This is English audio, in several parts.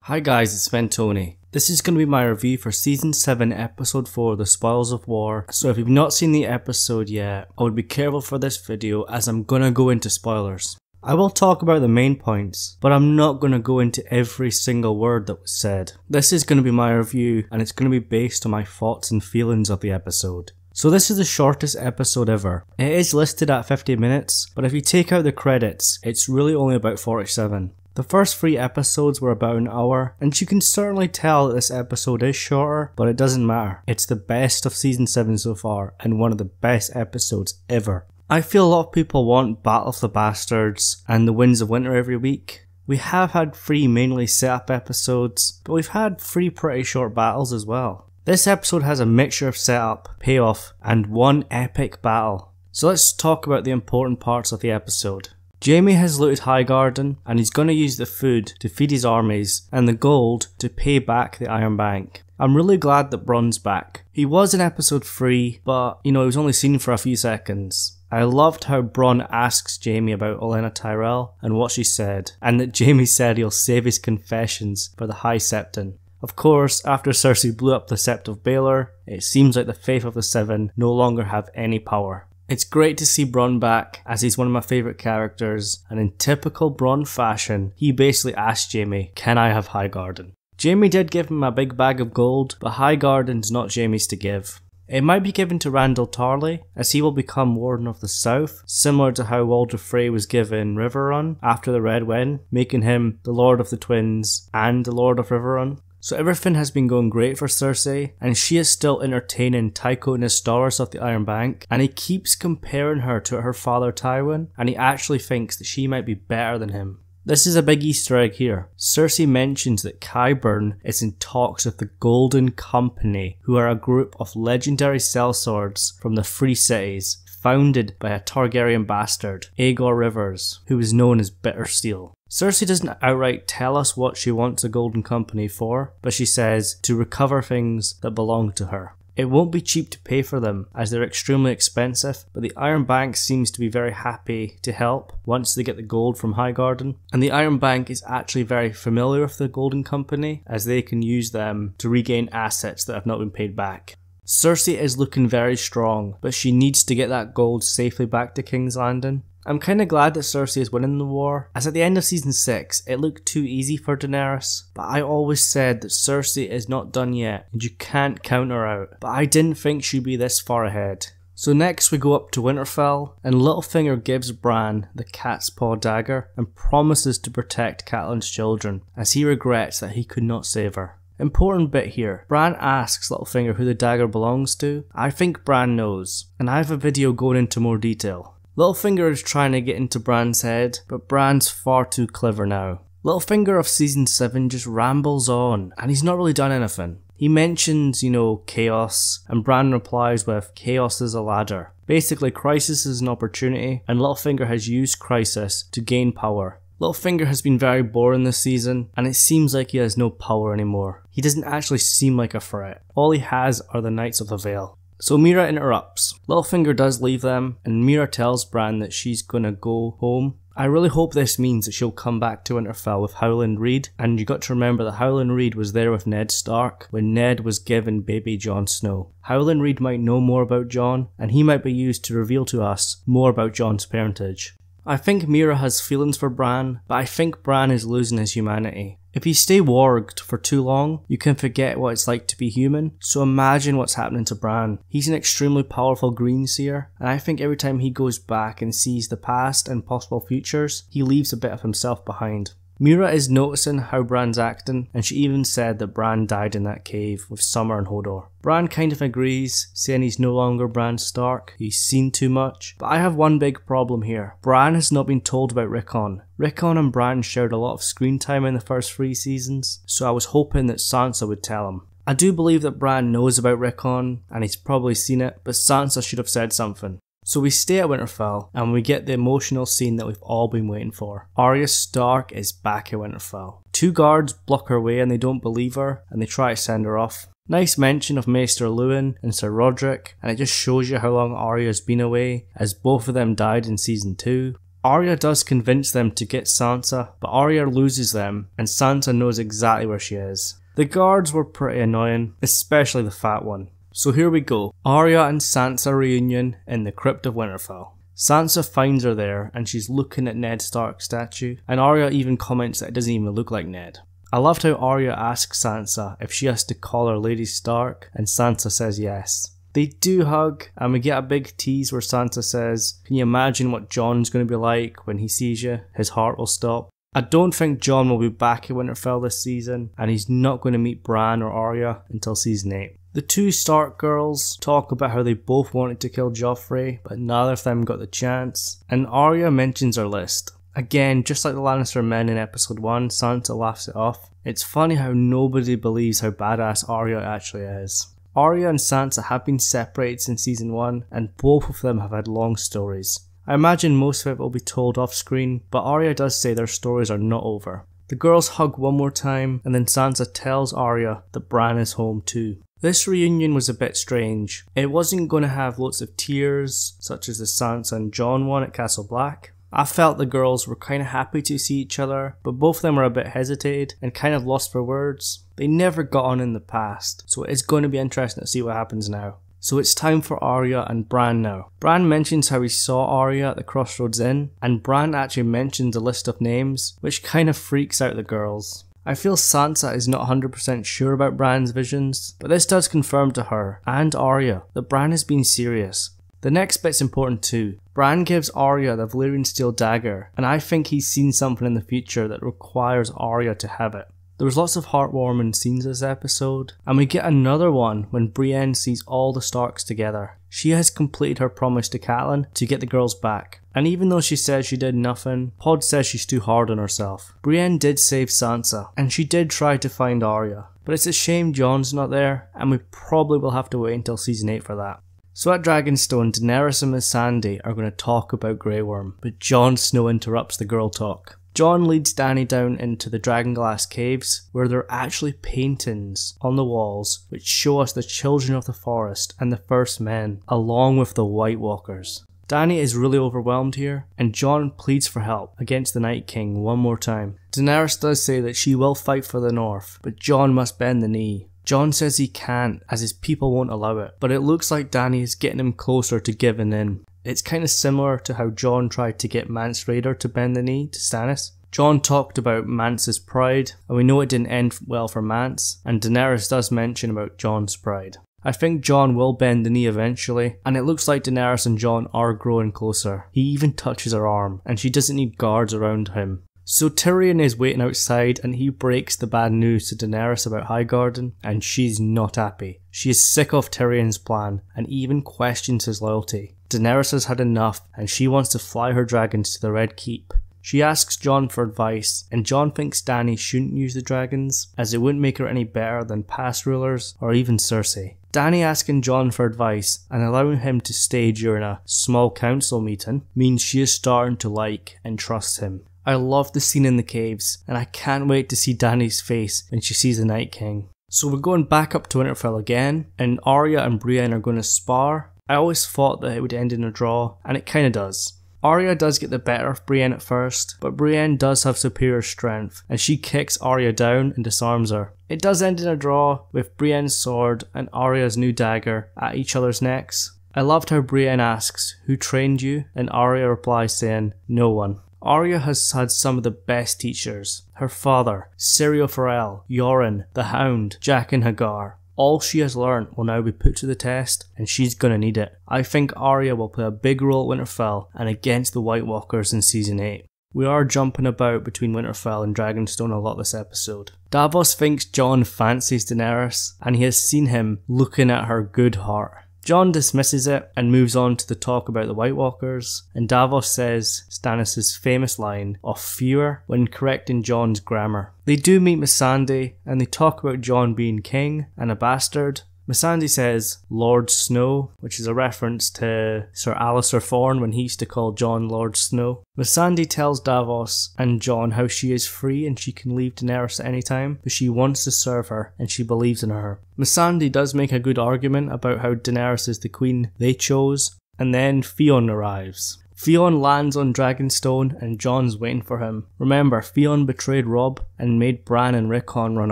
Hi guys, it's Fentony. This is going to be my review for Season 7 Episode 4, The Spoils of War. So if you've not seen the episode yet, I would be careful for this video as I'm going to go into spoilers. I will talk about the main points, but I'm not going to go into every single word that was said. This is going to be my review and it's going to be based on my thoughts and feelings of the episode. So this is the shortest episode ever. It is listed at 50 minutes, but if you take out the credits, it's really only about 47. The first 3 episodes were about an hour, and you can certainly tell that this episode is shorter, but it doesn't matter. It's the best of Season 7 so far, and one of the best episodes ever. I feel a lot of people want Battle of the Bastards and the Winds of Winter every week. We have had 3 mainly setup episodes, but we've had 3 pretty short battles as well. This episode has a mixture of setup, payoff, and one epic battle. So let's talk about the important parts of the episode. Jaime has looted Highgarden and he's going to use the food to feed his armies and the gold to pay back the Iron Bank. I'm really glad that Bronn's back. He was in episode 3, but he was only seen for a few seconds. I loved how Bronn asks Jaime about Olenna Tyrell and what she said, and that Jaime said he'll save his confessions for the High Septon. Of course, after Cersei blew up the Sept of Baelor, it seems like the Faith of the Seven no longer have any power. It's great to see Bronn back, as he's one of my favourite characters, and in typical Bronn fashion, he basically asked Jaime, "Can I have Highgarden?" Jaime did give him a big bag of gold, but Highgarden's not Jaime's to give. It might be given to Randyll Tarly, as he will become Warden of the South, similar to how Walder Frey was given Riverrun after the Red Wedding, making him the Lord of the Twins and the Lord of Riverrun. So everything has been going great for Cersei, and she is still entertaining Tycho Nestoris of the Iron Bank, and he keeps comparing her to her father Tywin, and he actually thinks that she might be better than him. This is a big Easter egg here. Cersei mentions that Qyburn is in talks with the Golden Company, who are a group of legendary sellswords from the Free Cities, founded by a Targaryen bastard, Aegor Rivers, who is known as Bitter Steel. Cersei doesn't outright tell us what she wants a Golden Company for, but she says to recover things that belong to her. It won't be cheap to pay for them, as they're extremely expensive, but the Iron Bank seems to be very happy to help once they get the gold from Highgarden. And the Iron Bank is actually very familiar with the Golden Company, as they can use them to regain assets that have not been paid back. Cersei is looking very strong, but she needs to get that gold safely back to King's Landing. I'm kinda glad that Cersei is winning the war, as at the end of Season 6, it looked too easy for Daenerys, but I always said that Cersei is not done yet, and you can't count her out, but I didn't think she'd be this far ahead. So next we go up to Winterfell, and Littlefinger gives Bran the cat's paw dagger, and promises to protect Catelyn's children, as he regrets that he could not save her. Important bit here, Bran asks Littlefinger who the dagger belongs to. I think Bran knows, and I have a video going into more detail. Littlefinger is trying to get into Bran's head, but Bran's far too clever now. Littlefinger of Season 7 just rambles on, and he's not really done anything. He mentions, chaos, and Bran replies with, "Chaos is a ladder." Basically, crisis is an opportunity, and Littlefinger has used crisis to gain power. Littlefinger has been very boring this season, and it seems like he has no power anymore. He doesn't actually seem like a threat. All he has are the Knights of the Vale. So Meera interrupts. Littlefinger does leave them, and Meera tells Bran that she's gonna go home. I really hope this means that she'll come back to Winterfell with Howland Reed, and you got to remember that Howland Reed was there with Ned Stark when Ned was given baby Jon Snow. Howland Reed might know more about Jon, and he might be used to reveal to us more about Jon's parentage. I think Meera has feelings for Bran, but I think Bran is losing his humanity. If you stay warged for too long, you can forget what it's like to be human, so imagine what's happening to Bran. He's an extremely powerful greenseer, and I think every time he goes back and sees the past and possible futures, he leaves a bit of himself behind. Meera is noticing how Bran's acting, and she even said that Bran died in that cave with Summer and Hodor. Bran kind of agrees, saying he's no longer Bran Stark, he's seen too much. But I have one big problem here. Bran has not been told about Rickon. Rickon and Bran shared a lot of screen time in the first 3 seasons, so I was hoping that Sansa would tell him. I do believe that Bran knows about Rickon, and he's probably seen it, but Sansa should have said something. So we stay at Winterfell, and we get the emotional scene that we've all been waiting for. Arya Stark is back at Winterfell. 2 guards block her way and they don't believe her, and they try to send her off. Nice mention of Maester Luwin and Sir Roderick, and it just shows you how long Arya's been away, as both of them died in Season 2. Arya does convince them to get Sansa, but Arya loses them and Sansa knows exactly where she is. The guards were pretty annoying, especially the fat one. So here we go, Arya and Sansa reunion in the Crypt of Winterfell. Sansa finds her there and she's looking at Ned Stark's statue, and Arya even comments that it doesn't even look like Ned. I loved how Arya asks Sansa if she has to call her Lady Stark, and Sansa says yes. They do hug, and we get a big tease where Sansa says, "Can you imagine what Jon's going to be like when he sees you? His heart will stop." I don't think Jon will be back at Winterfell this season, and he's not going to meet Bran or Arya until season 8. The two Stark girls talk about how they both wanted to kill Joffrey, but neither of them got the chance, and Arya mentions her list. Again, just like the Lannister men in episode 1, Sansa laughs it off. It's funny how nobody believes how badass Arya actually is. Arya and Sansa have been separated since season 1, and both of them have had long stories. I imagine most of it will be told off screen, but Arya does say their stories are not over. The girls hug one more time, and then Sansa tells Arya that Bran is home too. This reunion was a bit strange. It wasn't going to have lots of tears, such as the Sansa and Jon one at Castle Black. I felt the girls were kind of happy to see each other, but both of them were a bit hesitated and kind of lost for words. They never got on in the past, so it's going to be interesting to see what happens now. So it's time for Arya and Bran now. Bran mentions how he saw Arya at the Crossroads Inn, and Bran actually mentions a list of names, which kind of freaks out the girls. I feel Sansa is not 100% sure about Bran's visions, but this does confirm to her, and Arya, that Bran has been serious. The next bit's important too. Bran gives Arya the Valyrian steel dagger, and I think he's seen something in the future that requires Arya to have it. There was lots of heartwarming scenes this episode, and we get another one when Brienne sees all the Starks together. She has completed her promise to Catelyn to get the girls back, and even though she says she did nothing, Pod says she's too hard on herself. Brienne did save Sansa, and she did try to find Arya, but it's a shame Jon's not there, and we probably will have to wait until season 8 for that. So at Dragonstone, Daenerys and Missandei are going to talk about Grey Worm, but Jon Snow interrupts the girl talk. Jon leads Dany down into the Dragonglass caves, where there are actually paintings on the walls which show us the children of the forest and the first men, along with the White Walkers. Dany is really overwhelmed here, and Jon pleads for help against the Night King one more time. Daenerys does say that she will fight for the North, but Jon must bend the knee. Jon says he can't, as his people won't allow it, but it looks like Dany is getting him closer to giving in. It's kind of similar to how Jon tried to get Mance Rayder to bend the knee to Stannis. Jon talked about Mance's pride, and we know it didn't end well for Mance, and Daenerys does mention about Jon's pride. I think Jon will bend the knee eventually, and it looks like Daenerys and Jon are growing closer. He even touches her arm, and she doesn't need guards around him. So Tyrion is waiting outside, and he breaks the bad news to Daenerys about Highgarden, and she's not happy. She is sick of Tyrion's plan, and even questions his loyalty. Daenerys has had enough, and she wants to fly her dragons to the Red Keep. She asks Jon for advice, and Jon thinks Dany shouldn't use the dragons, as it wouldn't make her any better than past rulers, or even Cersei. Dany asking Jon for advice, and allowing him to stay during a small council meeting, means she is starting to like and trust him. I love the scene in the caves, and I can't wait to see Dany's face when she sees the Night King. So we're going back up to Winterfell again, and Arya and Brienne are going to spar. I always thought that it would end in a draw, and it kinda does. Arya does get the better of Brienne at first, but Brienne does have superior strength, and she kicks Arya down and disarms her. It does end in a draw, with Brienne's sword and Arya's new dagger at each other's necks. I loved how Brienne asks, "Who trained you?" and Arya replies saying, "No one." Arya has had some of the best teachers. Her father, Syrio Forel, Yoren, the Hound, Jaqen H'ghar. All she has learnt will now be put to the test, and she's gonna need it. I think Arya will play a big role at Winterfell and against the White Walkers in season 8. We are jumping about between Winterfell and Dragonstone a lot this episode. Davos thinks Jon fancies Daenerys, and he has seen him looking at her good heart. Jon dismisses it and moves on to the talk about the White Walkers, and Davos says Stannis' famous line of fewer when correcting Jon's grammar. They do meet Missandei, and they talk about Jon being king and a bastard. Missandei says Lord Snow, which is a reference to Sir Alliser Thorne when he used to call Jon Lord Snow. Missandei tells Davos and Jon how she is free and she can leave Daenerys at any time, but she wants to serve her and she believes in her. Missandei does make a good argument about how Daenerys is the queen they chose, and then Theon arrives. Theon lands on Dragonstone and Jon's waiting for him. Remember, Theon betrayed Robb and made Bran and Rickon run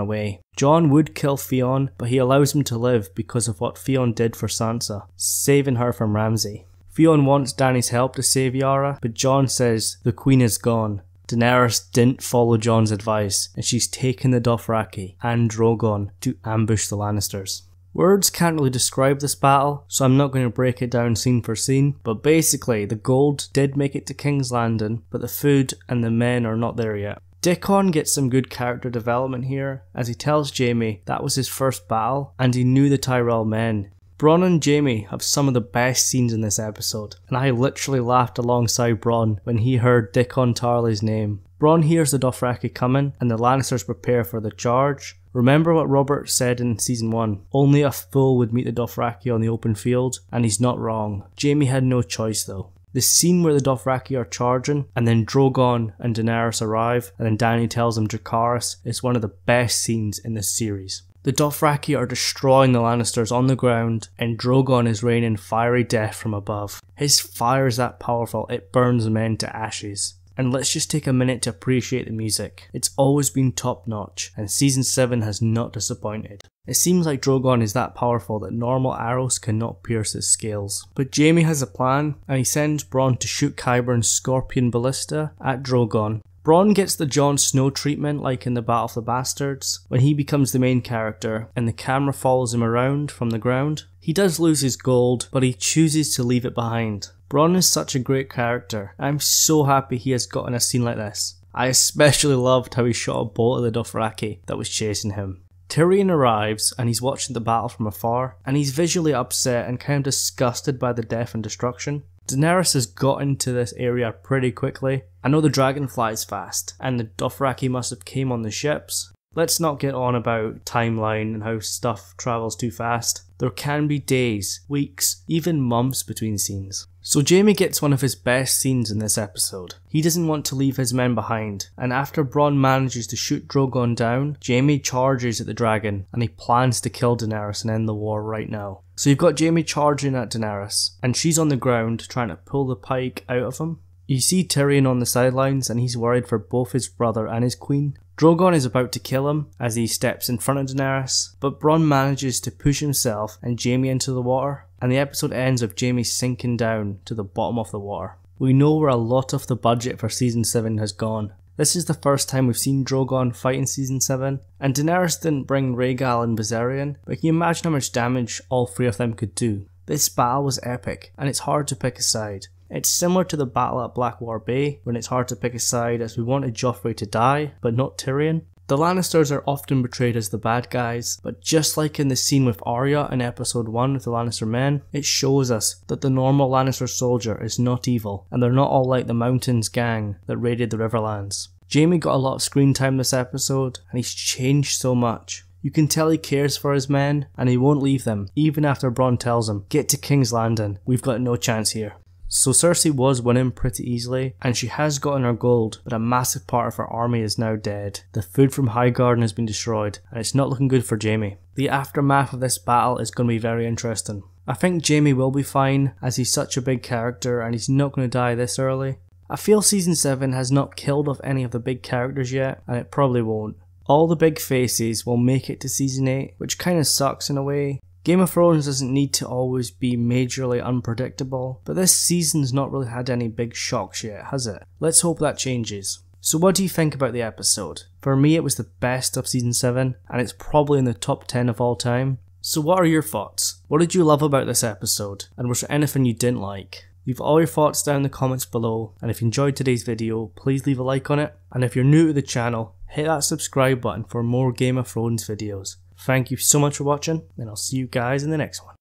away. Jon would kill Theon, but he allows him to live because of what Theon did for Sansa, saving her from Ramsay. Theon wants Dany's help to save Yara, but Jon says the queen is gone. Daenerys didn't follow Jon's advice, and she's taken the Dothraki and Drogon to ambush the Lannisters. Words can't really describe this battle, so I'm not going to break it down scene for scene, but basically the gold did make it to King's Landing, but the food and the men are not there yet. Dickon gets some good character development here, as he tells Jaime that was his first battle, and he knew the Tyrell men. Bronn and Jaime have some of the best scenes in this episode, and I literally laughed alongside Bronn when he heard Dickon Tarly's name. Bronn hears the Dothraki coming, and the Lannisters prepare for the charge. Remember what Robert said in season 1, only a fool would meet the Dothraki on the open field, and he's not wrong. Jaime had no choice though. The scene where the Dothraki are charging, and then Drogon and Daenerys arrive, and then Dany tells them Dracarys is one of the best scenes in this series. The Dothraki are destroying the Lannisters on the ground, and Drogon is raining fiery death from above. His fire is that powerful, it burns men to ashes. And let's just take a minute to appreciate the music. It's always been top notch, and season 7 has not disappointed. It seems like Drogon is that powerful that normal arrows cannot pierce his scales. But Jaime has a plan, and he sends Bronn to shoot Qyburn's Scorpion Ballista at Drogon. Bronn gets the Jon Snow treatment like in the Battle of the Bastards, when he becomes the main character and the camera follows him around from the ground. He does lose his gold, but he chooses to leave it behind. Bronn is such a great character. I'm so happy he has gotten a scene like this. I especially loved how he shot a bolt at the Dothraki that was chasing him. Tyrion arrives and he's watching the battle from afar, and he's visually upset and kind of disgusted by the death and destruction. Daenerys has got into this area pretty quickly. I know the dragon flies fast, and the Dothraki must have came on the ships. Let's not get on about timeline and how stuff travels too fast. There can be days, weeks, even months between scenes. So Jaime gets one of his best scenes in this episode. He doesn't want to leave his men behind, and after Bronn manages to shoot Drogon down, Jaime charges at the dragon, and he plans to kill Daenerys and end the war right now. So you've got Jaime charging at Daenerys, and she's on the ground trying to pull the pike out of him. You see Tyrion on the sidelines, and he's worried for both his brother and his queen. Drogon is about to kill him as he steps in front of Daenerys, but Bronn manages to push himself and Jaime into the water, and the episode ends with Jaime sinking down to the bottom of the water. We know where a lot of the budget for season 7 has gone. This is the first time we've seen Drogon fight in season 7, and Daenerys didn't bring Rhaegal and Viserion, but can you imagine how much damage all three of them could do? This battle was epic, and it's hard to pick a side. It's similar to the battle at Blackwater Bay, when it's hard to pick a side as we wanted Joffrey to die, but not Tyrion. The Lannisters are often portrayed as the bad guys, but just like in the scene with Arya in episode 1 with the Lannister men, it shows us that the normal Lannister soldier is not evil, and they're not all like the Mountains gang that raided the Riverlands. Jaime got a lot of screen time this episode, and he's changed so much. You can tell he cares for his men, and he won't leave them, even after Bronn tells him, "Get to King's Landing, we've got no chance here." So Cersei was winning pretty easily, and she has gotten her gold, but a massive part of her army is now dead. The food from Highgarden has been destroyed, and it's not looking good for Jaime. The aftermath of this battle is going to be very interesting. I think Jaime will be fine, as he's such a big character and he's not going to die this early. I feel season 7 has not killed off any of the big characters yet, and it probably won't. All the big faces will make it to season 8, which kinda sucks in a way. Game of Thrones doesn't need to always be majorly unpredictable, but this season's not really had any big shocks yet, has it? Let's hope that changes. So what do you think about the episode? For me, it was the best of season 7, and it's probably in the top 10 of all time. So what are your thoughts? What did you love about this episode? And was there anything you didn't like? Leave all your thoughts down in the comments below, and if you enjoyed today's video, please leave a like on it. And if you're new to the channel, hit that subscribe button for more Game of Thrones videos. Thank you so much for watching, and I'll see you guys in the next one.